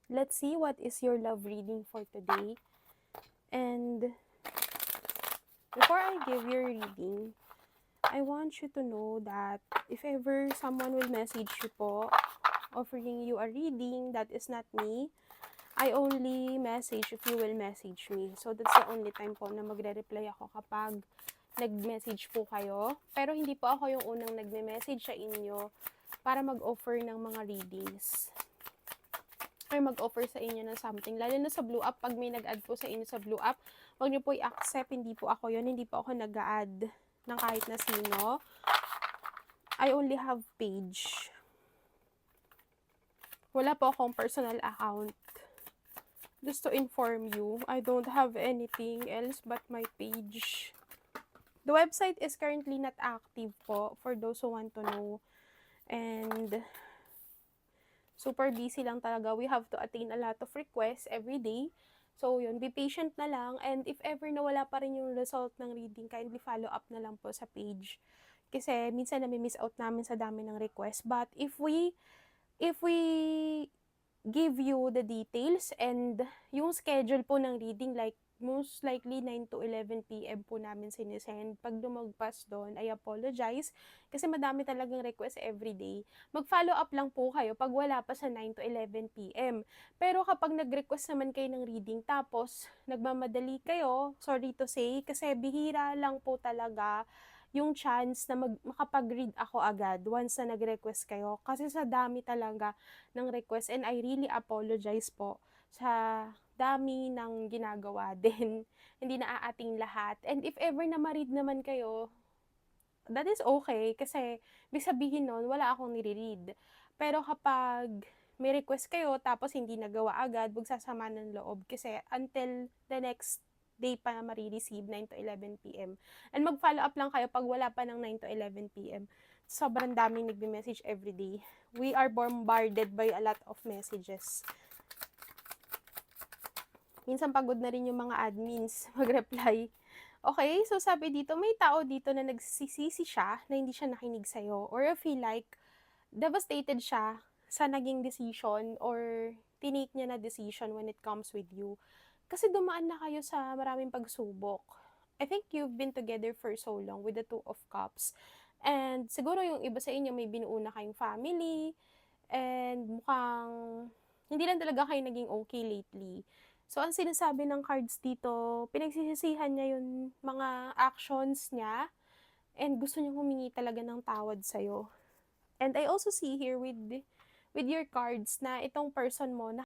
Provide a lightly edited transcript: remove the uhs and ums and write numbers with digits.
let's see what is your love reading for today. And before I give your reading, I want you to know that if ever someone will message you po, offering you a reading, that is not me. I only message if you will message me. So that's the only time po na magre-reply ako kapag nag-message po kayo. Pero hindi po ako yung unang nagme-message sa inyo para mag-offer ng mga readings or mag-offer sa inyo ng something. Lalo na sa Blue Up, pag may nag-add po sa inyo sa Blue Up, huwag niyo po i-accept, hindi po ako yun, hindi po ako nag-add ng kahit na sino. I only have page. Wala po akong personal account. Just to inform you, I don't have anything else but my page. The website is currently not active po for those who want to know. And super busy lang talaga. We have to attain a lot of requests every day. So yun, be patient na lang. And if ever na wala pa rin yung result ng reading, kindly follow up na lang po sa page. Kasi minsan nami-miss out namin sa dami ng request. But if we give you the details and yung schedule po ng reading, like most likely 9 to 11 p.m. po namin sinesend. Pag lumagpas doon, I apologize kasi madami talagang request everyday. Mag-follow up lang po kayo pag wala pa sa 9 to 11 p.m. Pero kapag nag-request naman kayo ng reading tapos nagmamadali kayo, sorry to say, kasi bihira lang po talaga yung chance na makapag-read ako agad once na nag-request kayo. Kasi sa dami talaga ng request and I really apologize po sa dami ng ginagawa din. Hindi na aating lahat. And if ever na ma-read naman kayo, that is okay kasi ibig sabihin nun, wala akong nire-read. Pero kapag may request kayo tapos hindi nagawa agad, huwag sasama ng loob kasi until the next day pa na marireceive, 9 to 11 p.m. And mag-follow up lang kayo pag wala pa ng 9 to 11 p.m. Sobrang daming nagbe-message everyday. We are bombarded by a lot of messages. Minsan pagod na rin yung mga admins mag-reply. Okay, so sabi dito, may tao dito na nagsisisi siya na hindi siya nakinig sa'yo or feel like devastated siya sa naging decision or tinake niya na decision when it comes with you. Kasi dumaan na kayo sa maraming pagsubok. I think you've been together for so long with the Two of Cups. And siguro yung iba sa inyo may binuo na kayong family and mukhang hindi lang talaga kayo naging okay lately. So, ang sinasabi ng cards dito, pinagsisisihan niya yung mga actions niya and gusto niyang humingi talaga ng tawad sa'yo. And I also see here with your cards na itong person mo,